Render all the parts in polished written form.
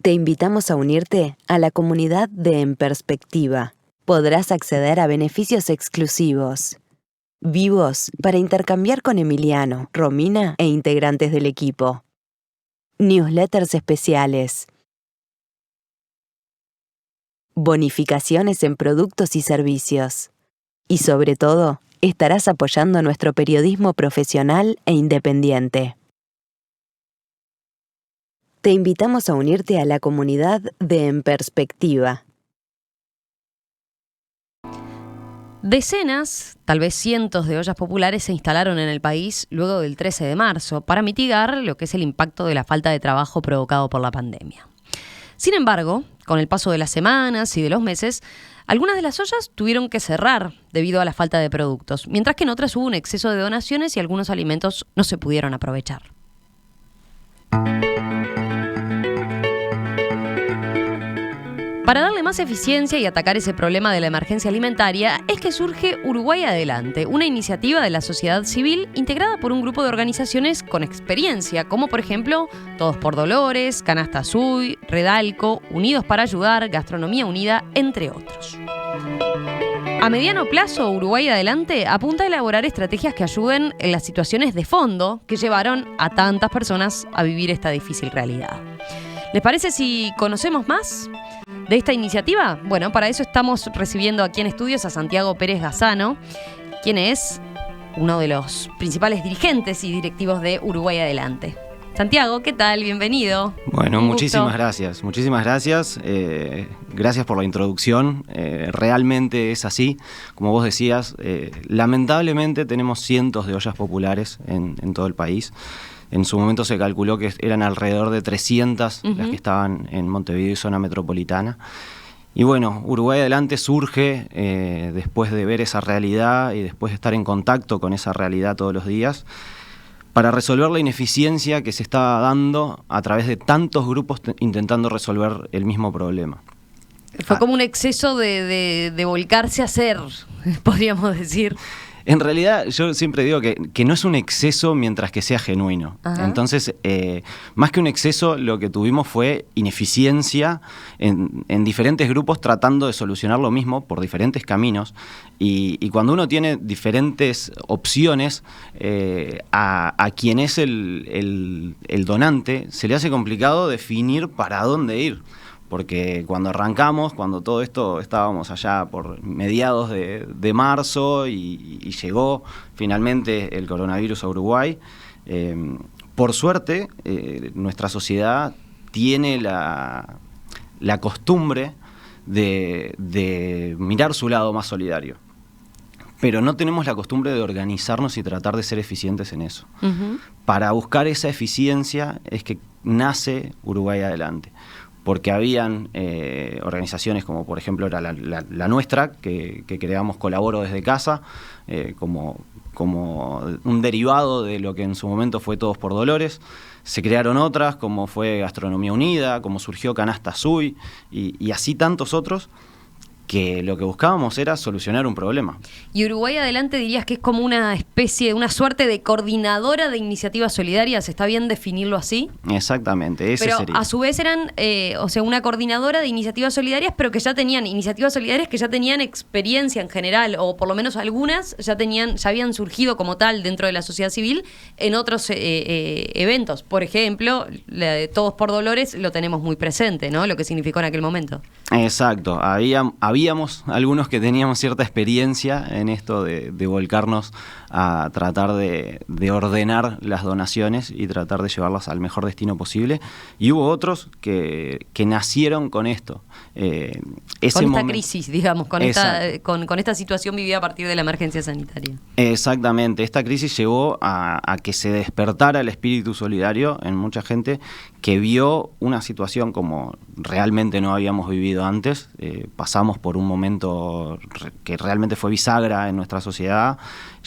Te invitamos a unirte a la comunidad de En Perspectiva. Podrás acceder a beneficios exclusivos, vivos para intercambiar con Emiliano, Romina e integrantes del equipo. Newsletters especiales. Bonificaciones en productos y servicios. Y sobre todo, estarás apoyando nuestro periodismo profesional e independiente. Te invitamos a unirte a la comunidad de En Perspectiva. Decenas, tal vez cientos de ollas populares se instalaron en el país luego del 13 de marzo para mitigar lo que es el impacto de la falta de trabajo provocado por la pandemia. Sin embargo, con el paso de las semanas y de los meses, algunas de las ollas tuvieron que cerrar debido a la falta de productos, mientras que en otras hubo un exceso de donaciones y algunos alimentos no se pudieron aprovechar. Para darle más eficiencia y atacar ese problema de la emergencia alimentaria es que surge Uruguay Adelante, una iniciativa de la sociedad civil integrada por un grupo de organizaciones con experiencia, como por ejemplo Todos por Dolores, Canasta Azul, Redalco, Unidos para Ayudar, Gastronomía Unida, entre otros. A mediano plazo, Uruguay Adelante apunta a elaborar estrategias que ayuden en las situaciones de fondo que llevaron a tantas personas a vivir esta difícil realidad. ¿Les parece si conocemos más de esta iniciativa? Bueno, para eso estamos recibiendo aquí en estudios a Santiago Pérez Gazzano, quien es uno de los principales dirigentes y directivos de Uruguay Adelante. Santiago, ¿qué tal? Bienvenido. Bueno, muchísimas gracias. Muchísimas gracias. Gracias por la introducción. Realmente es así. Como vos decías, lamentablemente tenemos cientos de ollas populares en todo el país. En su momento se calculó que eran alrededor de 300 las que estaban en Montevideo y zona metropolitana. Y bueno, Uruguay Adelante surge después de ver esa realidad y después de estar en contacto con esa realidad todos los días, para resolver la ineficiencia que se estaba dando a través de tantos grupos intentando resolver el mismo problema. Fue como un exceso de volcarse a hacer, podríamos decir. En realidad, yo siempre digo que no es un exceso mientras que sea genuino. Ajá. Entonces, más que un exceso, lo que tuvimos fue ineficiencia en diferentes grupos tratando de solucionar lo mismo por diferentes caminos. Y cuando uno tiene diferentes opciones, a quien es el donante, se le hace complicado definir para dónde ir. Porque cuando arrancamos, cuando todo esto estábamos allá por mediados de marzo y llegó finalmente el coronavirus a Uruguay, por suerte nuestra sociedad tiene la costumbre de mirar su lado más solidario. Pero no tenemos la costumbre de organizarnos y tratar de ser eficientes en eso. Uh-huh. Para buscar esa eficiencia es que nace Uruguay Adelante. Porque habían organizaciones como por ejemplo era la nuestra, que creamos Colaboro desde casa, como un derivado de lo que en su momento fue Todos por Dolores. Se crearon otras, como fue Gastronomía Unida, como surgió Canasta Azul, y así tantos otros, que lo que buscábamos era solucionar un problema. Y Uruguay Adelante dirías que es como una especie, una suerte de coordinadora de iniciativas solidarias, ¿está bien definirlo así? Exactamente, ese sería. Pero a su vez eran, una coordinadora de iniciativas solidarias, pero que ya tenían iniciativas solidarias que ya tenían experiencia en general, o por lo menos algunas ya habían surgido como tal dentro de la sociedad civil en otros eventos. Por ejemplo, la de Todos por Dolores lo tenemos muy presente, ¿no? Lo que significó en aquel momento. Exacto, habíamos algunos que teníamos cierta experiencia en esto de volcarnos a tratar de ordenar las donaciones y tratar de llevarlas al mejor destino posible, y hubo otros que nacieron con esto. Con esta crisis, digamos, con esta situación vivida a partir de la emergencia sanitaria. Exactamente, esta crisis llevó a que se despertara el espíritu solidario en mucha gente que vio una situación como realmente no habíamos vivido antes. Pasamos por un momento que realmente fue bisagra en nuestra sociedad,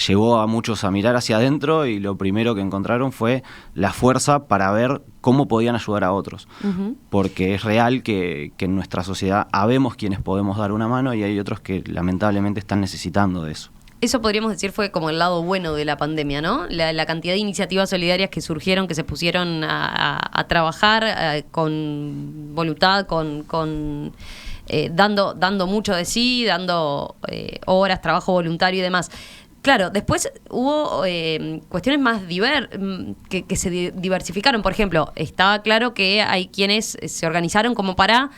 llevó a muchos a mirar hacia adentro y lo primero que encontraron fue la fuerza para ver cómo podían ayudar a otros. Uh-huh. Porque es real que en nuestra sociedad habemos quienes podemos dar una mano y hay otros que lamentablemente están necesitando de eso. Eso podríamos decir fue como el lado bueno de la pandemia, ¿no? La cantidad de iniciativas solidarias que surgieron, que se pusieron a trabajar con voluntad, dando mucho de sí, dando horas, trabajo voluntario y demás. Claro, después hubo cuestiones más que se diversificaron. Por ejemplo, estaba claro que hay quienes se organizaron como para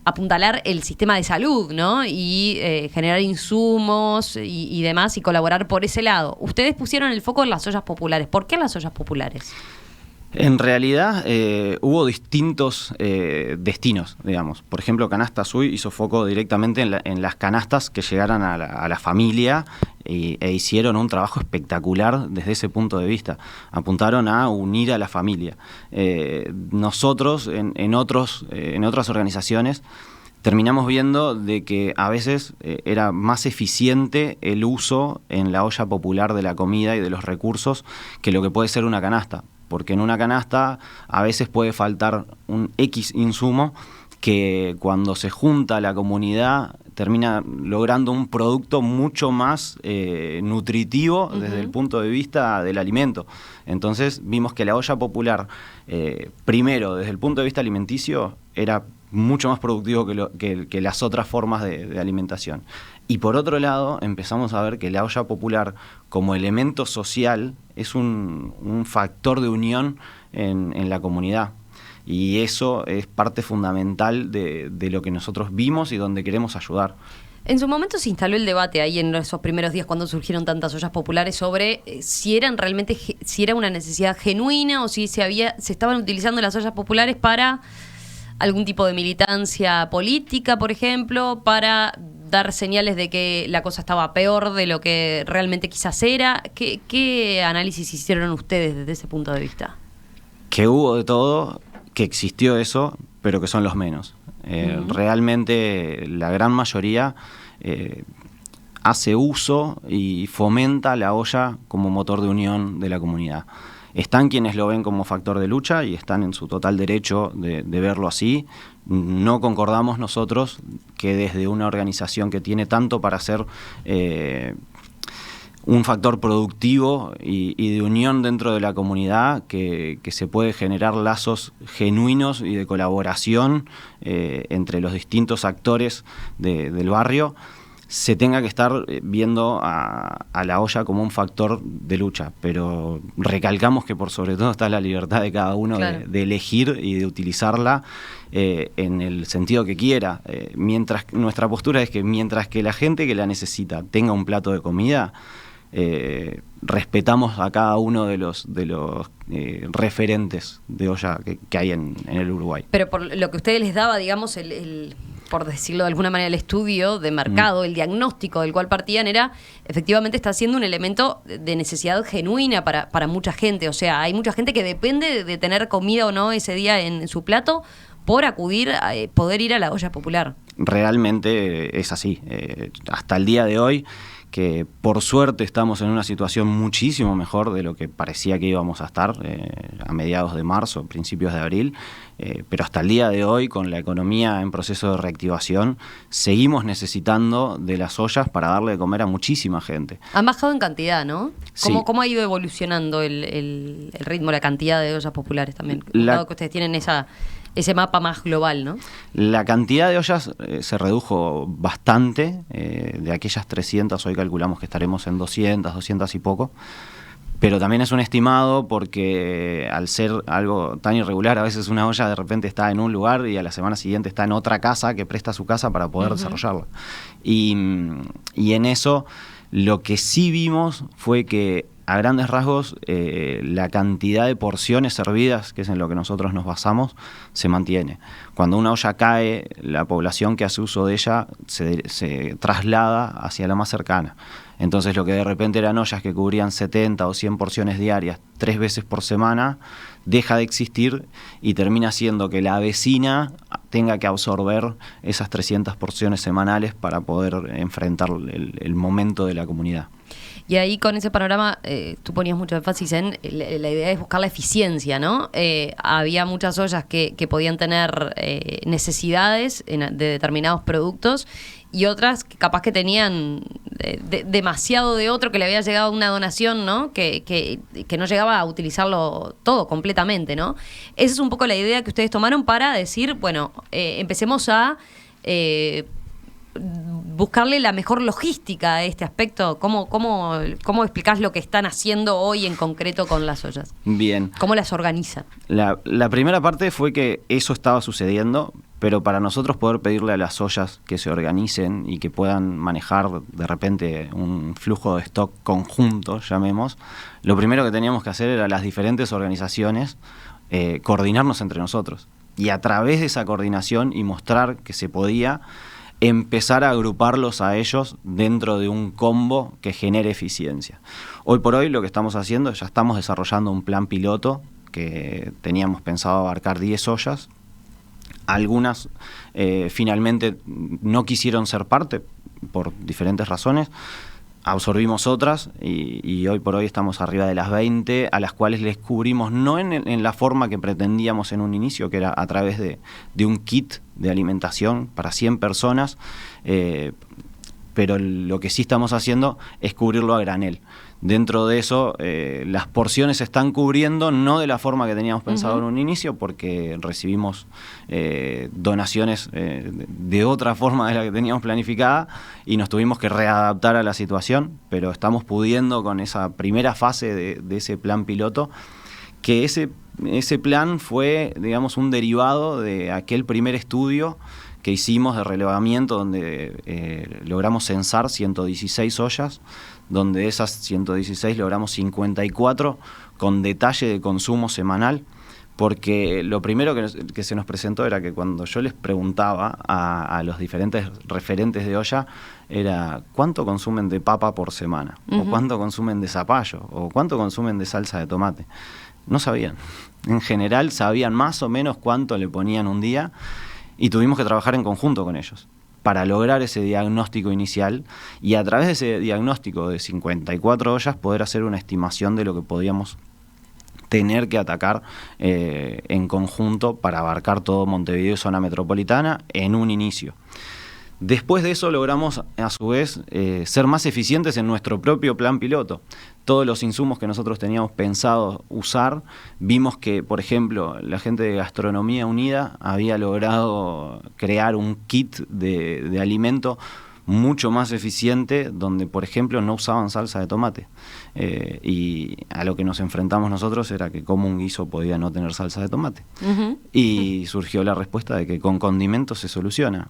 apuntalar el sistema de salud, ¿no? Y generar insumos y demás y colaborar por ese lado. Ustedes pusieron el foco en las ollas populares. ¿Por qué las ollas populares? En realidad hubo distintos destinos, digamos. Por ejemplo, Canasta Azul hizo foco directamente en las canastas que llegaran a la familia e hicieron un trabajo espectacular desde ese punto de vista. Apuntaron a unir a la familia. Nosotros, en otras organizaciones, terminamos viendo de que a veces era más eficiente el uso en la olla popular de la comida y de los recursos que lo que puede ser una canasta. Porque en una canasta a veces puede faltar un X insumo que cuando se junta la comunidad termina logrando un producto mucho más nutritivo desde el punto de vista del alimento. Entonces vimos que la olla popular, primero desde el punto de vista alimenticio, era mucho más productivo que las otras formas de alimentación. Y por otro lado, empezamos a ver que la olla popular como elemento social es un factor de unión en la comunidad. Y eso es parte fundamental de lo que nosotros vimos y donde queremos ayudar. En su momento se instaló el debate ahí en esos primeros días cuando surgieron tantas ollas populares sobre si era una necesidad genuina o si se estaban utilizando las ollas populares para algún tipo de militancia política, por ejemplo, para dar señales de que la cosa estaba peor de lo que realmente quizás era. ¿Qué análisis hicieron ustedes desde ese punto de vista? Que hubo de todo, que existió eso, pero que son los menos. Realmente la gran mayoría hace uso y fomenta la olla como motor de unión de la comunidad. Están quienes lo ven como factor de lucha y están en su total derecho de verlo así. No concordamos nosotros que desde una organización que tiene tanto para ser un factor productivo y de unión dentro de la comunidad, que se puede generar lazos genuinos y de colaboración entre los distintos actores del barrio, se tenga que estar viendo a la olla como un factor de lucha. Pero recalcamos que por sobre todo está la libertad de cada uno, claro, de elegir y de utilizarla en el sentido que quiera. Nuestra postura es que mientras que la gente que la necesita tenga un plato de comida, respetamos a cada uno de los referentes de olla que hay en el Uruguay. Pero por lo que ustedes les daba, digamos, por decirlo de alguna manera, el estudio de mercado, el diagnóstico del cual partían era, efectivamente está siendo un elemento de necesidad genuina para mucha gente. O sea, hay mucha gente que depende de tener comida o no ese día en su plato por poder ir a la olla popular. Realmente es así. Hasta el día de hoy, que por suerte estamos en una situación muchísimo mejor de lo que parecía que íbamos a estar a mediados de marzo, principios de abril, pero hasta el día de hoy, con la economía en proceso de reactivación, seguimos necesitando de las ollas para darle de comer a muchísima gente. Han bajado en cantidad, ¿no? ¿Cómo ha ido evolucionando el ritmo, la cantidad de ollas populares también? Dado que ustedes tienen ese mapa más global, ¿no? La cantidad de ollas se redujo bastante. De aquellas 300, hoy calculamos que estaremos en 200 y poco. Pero también es un estimado porque al ser algo tan irregular, a veces una olla de repente está en un lugar y a la semana siguiente está en otra casa que presta su casa para poder desarrollarla. Y en eso lo que sí vimos fue que a grandes rasgos, la cantidad de porciones servidas, que es en lo que nosotros nos basamos, se mantiene. Cuando una olla cae, la población que hace uso de ella se traslada hacia la más cercana. Entonces, lo que de repente eran ollas que cubrían 70 o 100 porciones diarias 3 veces por semana, deja de existir y termina siendo que la vecina tenga que absorber esas 300 porciones semanales para poder enfrentar el momento de la comunidad. Y ahí con ese panorama, tú ponías mucho énfasis en la idea de buscar la eficiencia, ¿no? Había muchas ollas que podían tener necesidades de determinados productos y otras que capaz que tenían demasiado de otro, que le había llegado una donación, ¿no? Que no llegaba a utilizarlo todo completamente, ¿no? Esa es un poco la idea que ustedes tomaron para decir, bueno, empecemos a buscarle la mejor logística a este aspecto. ¿Cómo explicás lo que están haciendo hoy en concreto con las ollas? Bien. ¿Cómo las organizan? La primera parte fue que eso estaba sucediendo, pero para nosotros poder pedirle a las ollas que se organicen y que puedan manejar de repente un flujo de stock conjunto, llamemos, lo primero que teníamos que hacer era las diferentes organizaciones coordinarnos entre nosotros. Y a través de esa coordinación y mostrar que se podía, empezar a agruparlos a ellos dentro de un combo que genere eficiencia. Hoy por hoy lo que estamos haciendo, ya estamos desarrollando un plan piloto que teníamos pensado abarcar 10 ollas. Algunas finalmente no quisieron ser parte por diferentes razones. Absorbimos otras y hoy por hoy estamos arriba de las 20, a las cuales les cubrimos no en la forma que pretendíamos en un inicio, que era a través de un kit de alimentación para 100 personas, pero lo que sí estamos haciendo es cubrirlo a granel. Dentro de eso, las porciones se están cubriendo, no de la forma que teníamos pensado en un inicio, porque recibimos donaciones de otra forma de la que teníamos planificada y nos tuvimos que readaptar a la situación, pero estamos pudiendo con esa primera fase de ese plan piloto, que ese plan fue, digamos, un derivado de aquel primer estudio que hicimos de relevamiento donde logramos censar 116 ollas, donde de esas 116 logramos 54 con detalle de consumo semanal, porque lo primero que se nos presentó era que cuando yo les preguntaba a los diferentes referentes de olla, era cuánto consumen de papa por semana, o cuánto consumen de zapallo, o cuánto consumen de salsa de tomate. No sabían. En general sabían más o menos cuánto le ponían un día, y tuvimos que trabajar en conjunto con ellos para lograr ese diagnóstico inicial y a través de ese diagnóstico de 54 ollas poder hacer una estimación de lo que podíamos tener que atacar en conjunto para abarcar todo Montevideo y zona metropolitana en un inicio. Después de eso logramos, a su vez, ser más eficientes en nuestro propio plan piloto. Todos los insumos que nosotros teníamos pensado usar, vimos que, por ejemplo, la gente de Gastronomía Unida había logrado crear un kit de alimento mucho más eficiente, donde, por ejemplo, no usaban salsa de tomate. Y a lo que nos enfrentamos nosotros era que cómo un guiso podía no tener salsa de tomate. Y surgió la respuesta de que con condimentos se soluciona.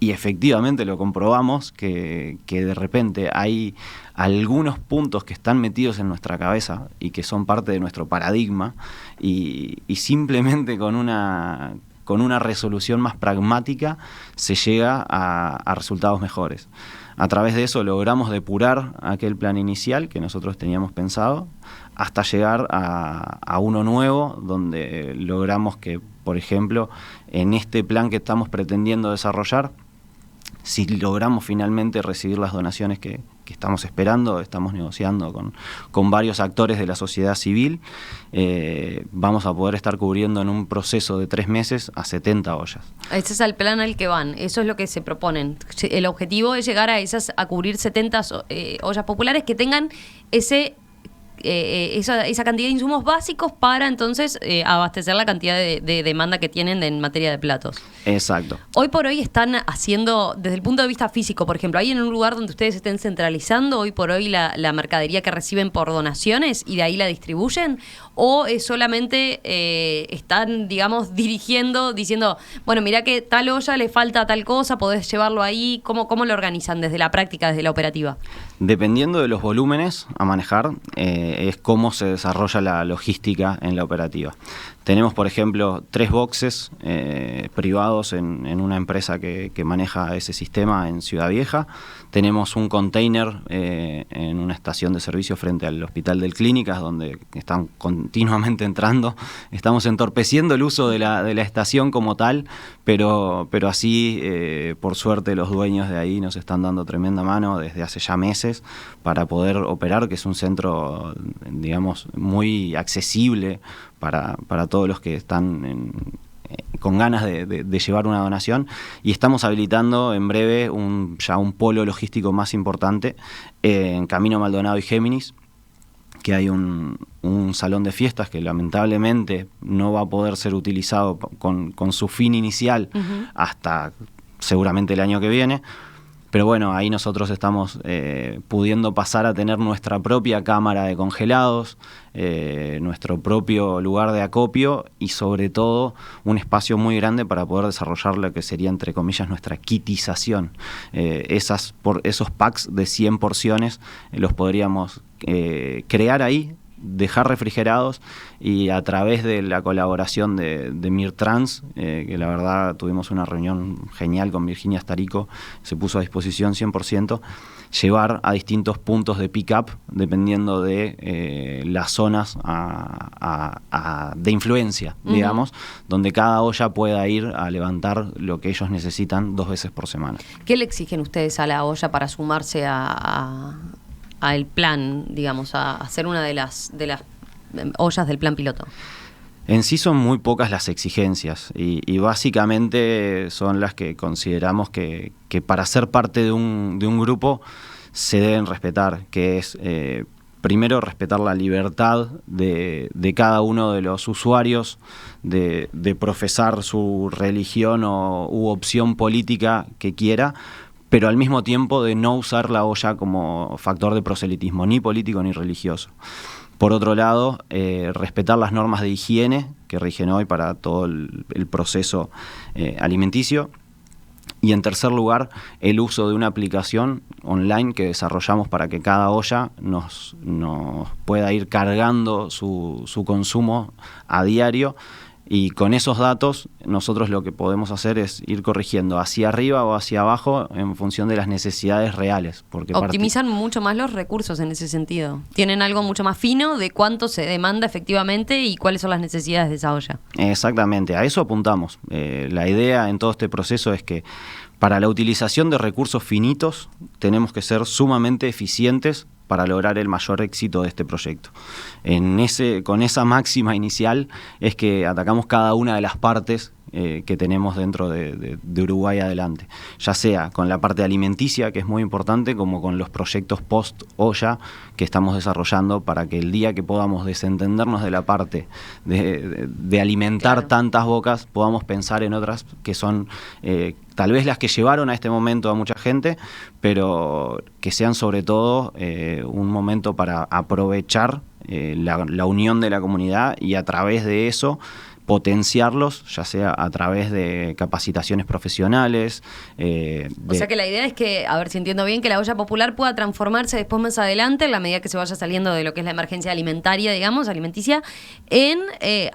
Y efectivamente lo comprobamos, que de repente hay algunos puntos que están metidos en nuestra cabeza y que son parte de nuestro paradigma y simplemente con una resolución más pragmática se llega a resultados mejores. A través de eso logramos depurar aquel plan inicial que nosotros teníamos pensado hasta llegar a uno nuevo donde logramos que, por ejemplo, en este plan que estamos pretendiendo desarrollar, si logramos finalmente recibir las donaciones que estamos esperando, estamos negociando con varios actores de la sociedad civil, vamos a poder estar cubriendo en un proceso de 3 meses a 70 ollas. Ese es el plan al que van, eso es lo que se proponen. El objetivo es llegar a cubrir 70 ollas populares que tengan esa cantidad de insumos básicos para entonces abastecer la cantidad de demanda que tienen en materia de platos. Exacto. Hoy por hoy están haciendo, desde el punto de vista físico, por ejemplo, ¿hay en un lugar donde ustedes estén centralizando hoy por hoy la mercadería que reciben por donaciones y de ahí la distribuyen? ¿O es solamente están, digamos, dirigiendo, diciendo, bueno, mirá que tal olla le falta tal cosa, podés llevarlo ahí? ¿Cómo lo organizan desde la práctica, desde la operativa? Dependiendo de los volúmenes a manejar, es cómo se desarrolla la logística en la operativa. Tenemos, por ejemplo, 3 boxes privados en una empresa que maneja ese sistema en Ciudad Vieja. Tenemos un container en una estación de servicio frente al Hospital del Clínicas, donde están continuamente entrando. Estamos entorpeciendo el uso de la estación como tal, pero así, por suerte, los dueños de ahí nos están dando tremenda mano desde hace ya meses para poder operar, que es un centro, digamos, muy accesible para todos los que están con ganas de llevar una donación, y estamos habilitando en breve ya un polo logístico más importante en Camino Maldonado y Géminis, que hay un salón de fiestas que lamentablemente no va a poder ser utilizado con su fin inicial hasta seguramente el año que viene. Pero bueno, ahí nosotros estamos pudiendo pasar a tener nuestra propia cámara de congelados, nuestro propio lugar de acopio y sobre todo un espacio muy grande para poder desarrollar lo que sería, entre comillas, nuestra kitización. Esos packs de 100 porciones los podríamos crear ahí, dejar refrigerados, y a través de la colaboración de Mirtrans, que la verdad tuvimos una reunión genial con Virginia Starico, se puso a disposición 100%, llevar a distintos puntos de pick-up dependiendo de las zonas de influencia, digamos, donde cada olla pueda ir a levantar lo que ellos necesitan 2 veces por semana. ¿Qué le exigen ustedes a la olla para sumarse al plan, digamos, a hacer una de las ollas del plan piloto? En sí son muy pocas las exigencias y básicamente son las que consideramos que para ser parte de un grupo se deben respetar, que es primero respetar la libertad de cada uno de los usuarios de profesar su religión u opción política que quiera, pero al mismo tiempo de no usar la olla como factor de proselitismo, ni político ni religioso. Por otro lado, respetar las normas de higiene que rigen hoy para todo el proceso alimenticio. Y en tercer lugar, el uso de una aplicación online que desarrollamos para que cada olla nos pueda ir cargando su consumo a diario. Y con esos datos nosotros lo que podemos hacer es ir corrigiendo hacia arriba o hacia abajo en función de las necesidades reales. Porque optimizan mucho más los recursos en ese sentido. Tienen algo mucho más fino de cuánto se demanda efectivamente y cuáles son las necesidades de esa olla. Exactamente, a eso apuntamos. La idea en todo este proceso es que para la utilización de recursos finitos tenemos que ser sumamente eficientes para lograr el mayor éxito de este proyecto. Con esa máxima inicial es que atacamos cada una de las partes que tenemos dentro de Uruguay Adelante, ya sea con la parte alimenticia, que es muy importante, como con los proyectos post-olla que estamos desarrollando para que el día que podamos desentendernos de la parte de alimentar tantas bocas, podamos pensar en otras que son tal vez las que llevaron a este momento a mucha gente, pero que sean sobre todo un momento para aprovechar la unión de la comunidad y a través de eso potenciarlos, ya sea a través de capacitaciones profesionales. O sea que la idea es que, a ver si entiendo bien, que la olla popular pueda transformarse después más adelante, en la medida que se vaya saliendo de lo que es la emergencia alimentaria, digamos, alimenticia, en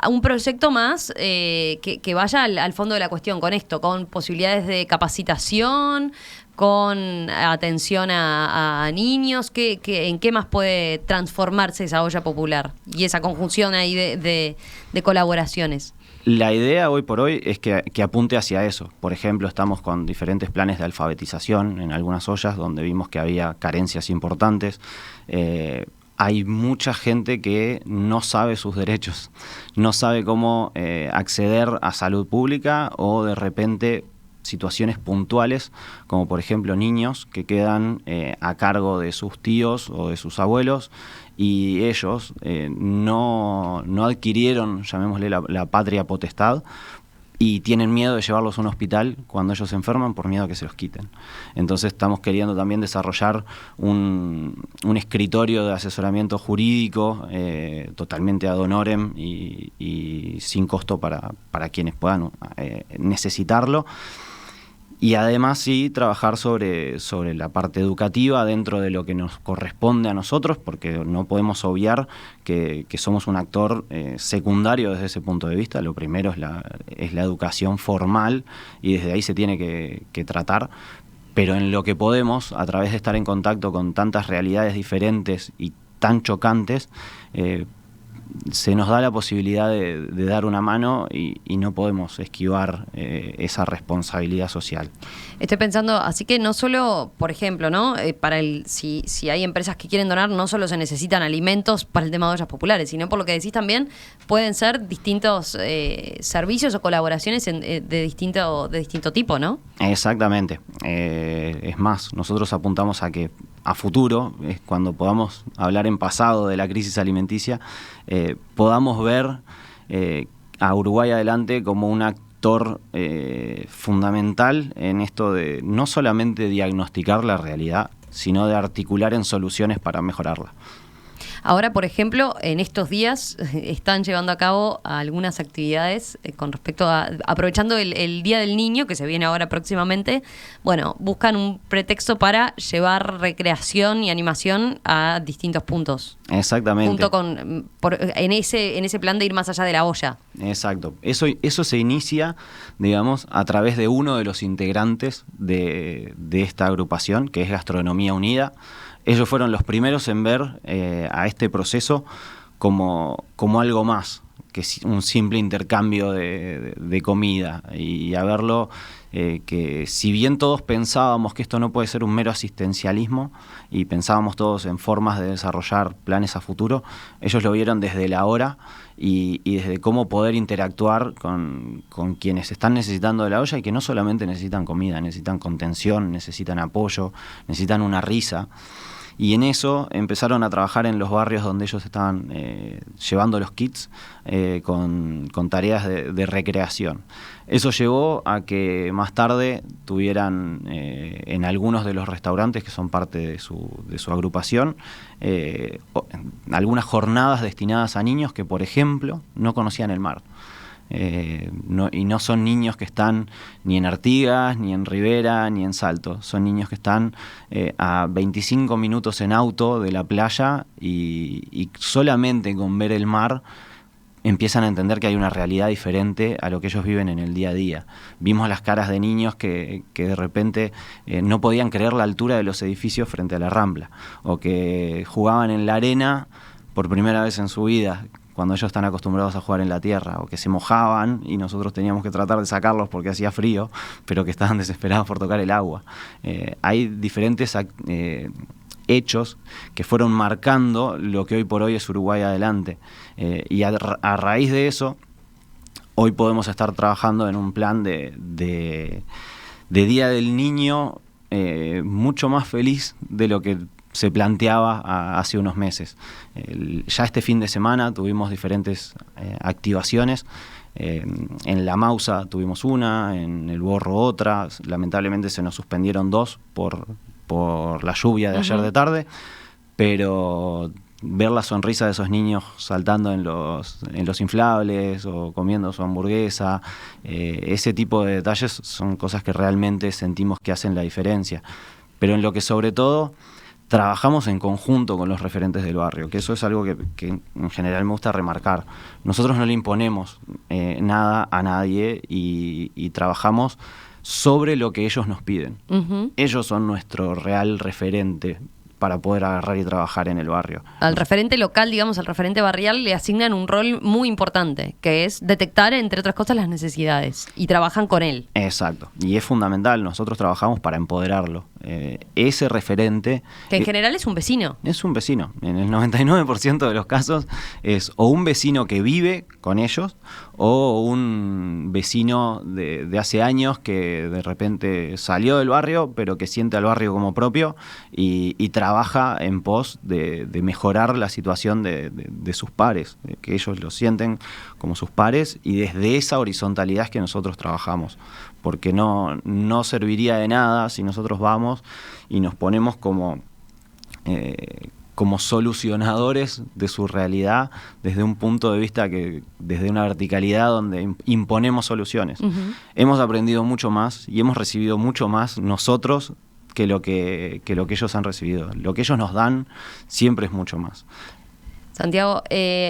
un proyecto más que vaya al fondo de la cuestión con esto, con posibilidades de capacitación, con atención a niños. ¿En qué más puede transformarse esa olla popular y esa conjunción ahí de colaboraciones? La idea hoy por hoy es que apunte hacia eso. Por ejemplo, estamos con diferentes planes de alfabetización en algunas ollas donde vimos que había carencias importantes. Hay mucha gente que no sabe sus derechos, no sabe cómo acceder a salud pública o de repente situaciones puntuales, como por ejemplo niños que quedan a cargo de sus tíos o de sus abuelos y ellos no adquirieron, llamémosle, la patria potestad y tienen miedo de llevarlos a un hospital cuando ellos se enferman por miedo a que se los quiten. Entonces estamos queriendo también desarrollar un escritorio de asesoramiento jurídico totalmente ad honorem y sin costo para quienes puedan necesitarlo. Y además sí trabajar sobre la parte educativa dentro de lo que nos corresponde a nosotros, porque no podemos obviar que somos un actor secundario desde ese punto de vista. Lo primero es la educación formal y desde ahí se tiene que tratar, pero en lo que podemos, a través de estar en contacto con tantas realidades diferentes y tan chocantes, se nos da la posibilidad de dar una mano y no podemos esquivar esa responsabilidad social. Estoy pensando, así que no solo, por ejemplo, ¿no? Si hay empresas que quieren donar, no solo se necesitan alimentos para el tema de ollas populares, sino por lo que decís también, pueden ser distintos servicios o colaboraciones de distinto tipo, ¿no? Exactamente. Es más, nosotros apuntamos a que a futuro, cuando podamos hablar en pasado de la crisis alimenticia, podamos ver a Uruguay Adelante como un actor fundamental en esto de no solamente diagnosticar la realidad, sino de articular en soluciones para mejorarla. Ahora, por ejemplo, en estos días están llevando a cabo algunas actividades con respecto a, aprovechando el Día del Niño, que se viene ahora próximamente, bueno, buscan un pretexto para llevar recreación y animación a distintos puntos. Exactamente. Junto con, en ese plan de ir más allá de la olla. Exacto. Eso se inicia, digamos, a través de uno de los integrantes de esta agrupación, que es Gastronomía Unida. Ellos fueron los primeros en ver a este proceso como algo más que un simple intercambio de comida, y a verlo que si bien todos pensábamos que esto no puede ser un mero asistencialismo y pensábamos todos en formas de desarrollar planes a futuro, ellos lo vieron desde la hora y desde cómo poder interactuar con quienes están necesitando de la olla y que no solamente necesitan comida, necesitan contención, necesitan apoyo, necesitan una risa. Y en eso empezaron a trabajar en los barrios donde ellos estaban llevando los kits con tareas de recreación. Eso llevó a que más tarde tuvieran en algunos de los restaurantes que son parte de su agrupación algunas jornadas destinadas a niños que, por ejemplo, no conocían el mar. Y no son niños que están ni en Artigas, ni en Rivera, ni en Salto. Son niños que están a 25 minutos en auto de la playa y solamente con ver el mar empiezan a entender que hay una realidad diferente a lo que ellos viven en el día a día. Vimos las caras de niños que de repente no podían creer la altura de los edificios frente a la Rambla, o que jugaban en la arena por primera vez en su vida, cuando ellos están acostumbrados a jugar en la tierra, o que se mojaban y nosotros teníamos que tratar de sacarlos porque hacía frío, pero que estaban desesperados por tocar el agua. Hay diferentes hechos que fueron marcando lo que hoy por hoy es Uruguay Adelante. Y a raíz de eso, hoy podemos estar trabajando en un plan de Día del Niño mucho más feliz de lo que se planteaba hace unos meses. Ya este fin de semana tuvimos diferentes activaciones. En La Mausa tuvimos una, en El Borro otra. Lamentablemente se nos suspendieron dos por la lluvia de ayer de tarde, pero ver la sonrisa de esos niños saltando en los inflables o comiendo su hamburguesa, ese tipo de detalles son cosas que realmente sentimos que hacen la diferencia. Pero en lo que sobre todo trabajamos en conjunto con los referentes del barrio, que eso es algo que en general me gusta remarcar. Nosotros no le imponemos nada a nadie y trabajamos sobre lo que ellos nos piden. Uh-huh. Ellos son nuestro real referente para poder agarrar y trabajar en el barrio. Al referente local, digamos, al referente barrial, le asignan un rol muy importante, que es detectar, entre otras cosas, las necesidades, y trabajan con él. Exacto, y es fundamental, nosotros trabajamos para empoderarlo. Ese referente... Que en general es un vecino. Es un vecino, en el 99% de los casos es o un vecino que vive con ellos, o un vecino de hace años que de repente salió del barrio, pero que siente al barrio como propio y trabaja en pos de mejorar la situación de sus pares, que ellos lo sienten como sus pares, y desde esa horizontalidad es que nosotros trabajamos, porque no serviría de nada si nosotros vamos y nos ponemos como solucionadores de su realidad desde un punto de vista desde una verticalidad donde imponemos soluciones. Uh-huh. Hemos aprendido mucho más y hemos recibido mucho más nosotros que lo que ellos han recibido. Lo que ellos nos dan siempre es mucho más. Santiago,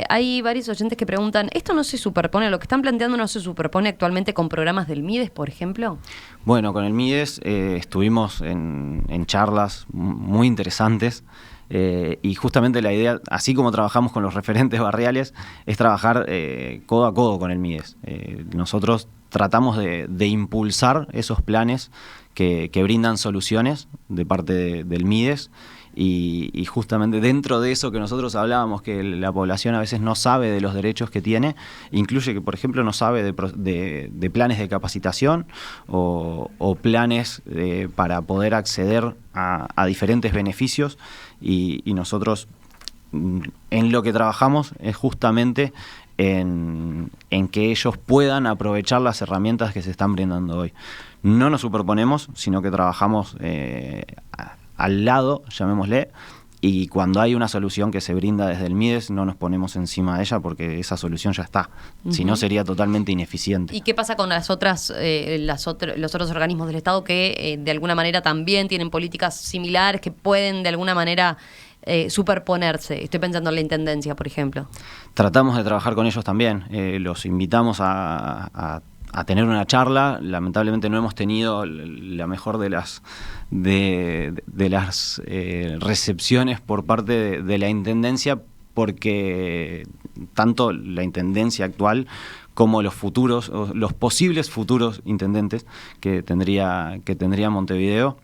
hay varios oyentes que preguntan, ¿esto no se superpone, lo que están planteando no se superpone actualmente con programas del MIDES, por ejemplo? Bueno, con el MIDES estuvimos en charlas muy interesantes Y justamente la idea, así como trabajamos con los referentes barriales, es trabajar codo a codo con el MIDES. Nosotros tratamos de impulsar esos planes que brindan soluciones de parte del MIDES. Y justamente dentro de eso que nosotros hablábamos, que la población a veces no sabe de los derechos que tiene, incluye que, por ejemplo, no sabe de planes de capacitación o planes para poder acceder a diferentes beneficios, y nosotros en lo que trabajamos es justamente en que ellos puedan aprovechar las herramientas que se están brindando hoy. No nos superponemos, sino que trabajamos al lado, llamémosle, y cuando hay una solución que se brinda desde el MIDES no nos ponemos encima de ella porque esa solución ya está. Si no, sería totalmente ineficiente. ¿Y qué pasa con los otros organismos del Estado que de alguna manera también tienen políticas similares, que pueden de alguna manera superponerse? Estoy pensando en la Intendencia, por ejemplo. Tratamos de trabajar con ellos también. Los invitamos a tener una charla. Lamentablemente no hemos tenido la mejor de las recepciones por parte de la Intendencia, porque tanto la Intendencia actual como los posibles futuros intendentes que tendría Montevideo,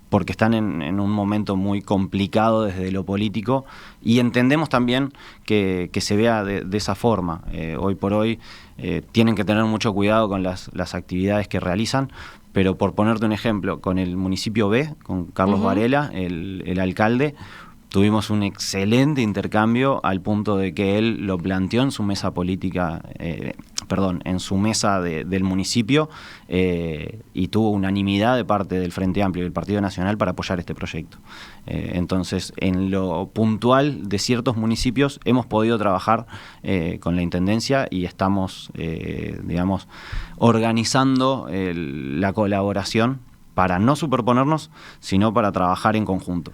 porque están en un momento muy complicado desde lo político, y entendemos también que se vea de esa forma. Hoy por hoy tienen que tener mucho cuidado con las actividades que realizan, pero por ponerte un ejemplo, con el municipio B, con Carlos Varela, el alcalde, tuvimos un excelente intercambio al punto de que él lo planteó en su mesa política, en su mesa del municipio, y tuvo unanimidad de parte del Frente Amplio y del Partido Nacional para apoyar este proyecto. Entonces, en lo puntual de ciertos municipios hemos podido trabajar con la Intendencia y estamos, organizando la colaboración para no superponernos, sino para trabajar en conjunto.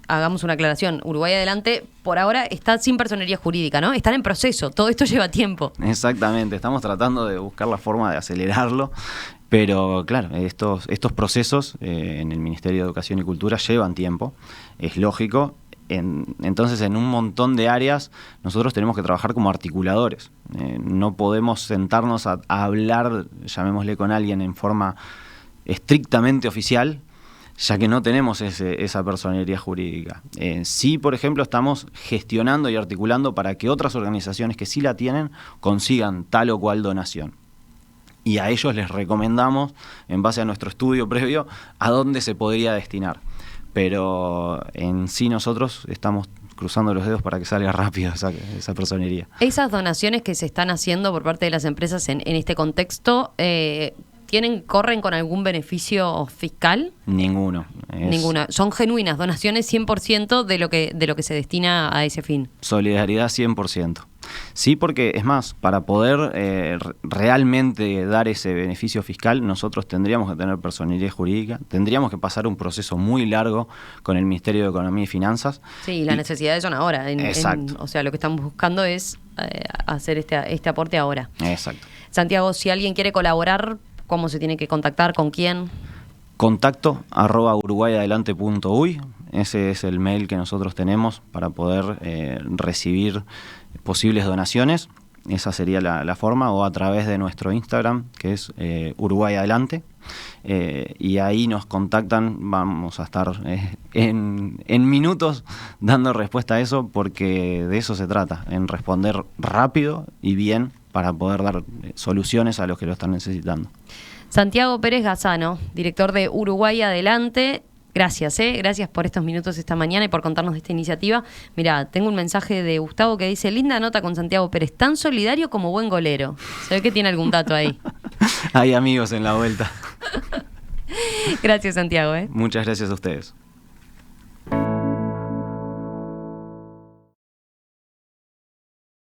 Hagamos una aclaración. Uruguay Adelante, por ahora, está sin personería jurídica, ¿no? Están en proceso, todo esto lleva tiempo. Exactamente, estamos tratando de buscar la forma de acelerarlo, pero claro, estos procesos en el Ministerio de Educación y Cultura llevan tiempo, es lógico. Entonces, en un montón de áreas nosotros tenemos que trabajar como articuladores. No podemos sentarnos a hablar, llamémosle, con alguien en forma estrictamente oficial, ya que no tenemos esa personería jurídica. Sí, por ejemplo, estamos gestionando y articulando para que otras organizaciones que sí la tienen consigan tal o cual donación. Y a ellos les recomendamos, en base a nuestro estudio previo, a dónde se podría destinar. Pero en sí nosotros estamos cruzando los dedos para que salga rápido esa personería. Esas donaciones que se están haciendo por parte de las empresas en este contexto, ¿corren con algún beneficio fiscal? Ninguno. Ninguna. Son genuinas, donaciones 100% de lo que se destina a ese fin. Solidaridad 100%. Sí, porque es más, para poder realmente dar ese beneficio fiscal, nosotros tendríamos que tener personería jurídica, tendríamos que pasar un proceso muy largo con el Ministerio de Economía y Finanzas. Sí, las necesidades son ahora. Exacto. O sea, lo que estamos buscando es hacer este aporte ahora. Exacto. Santiago, si alguien quiere colaborar, ¿cómo se tiene que contactar? ¿Con quién? contacto@uruguayadelante.uy. Ese es el mail que nosotros tenemos para poder recibir posibles donaciones. Esa sería la forma, o a través de nuestro Instagram, que es Uruguay Adelante. Y ahí nos contactan, vamos a estar en minutos dando respuesta a eso, porque de eso se trata, en responder rápido y bien para poder dar soluciones a los que lo están necesitando. Santiago Pérez Gazzano, director de Uruguay Adelante. Gracias, gracias por estos minutos esta mañana y por contarnos de esta iniciativa. Mira, tengo un mensaje de Gustavo que dice: linda nota con Santiago Pérez, tan solidario como buen golero. Se ve que tiene algún dato ahí. Hay amigos en la vuelta. Gracias, Santiago. Muchas gracias a ustedes.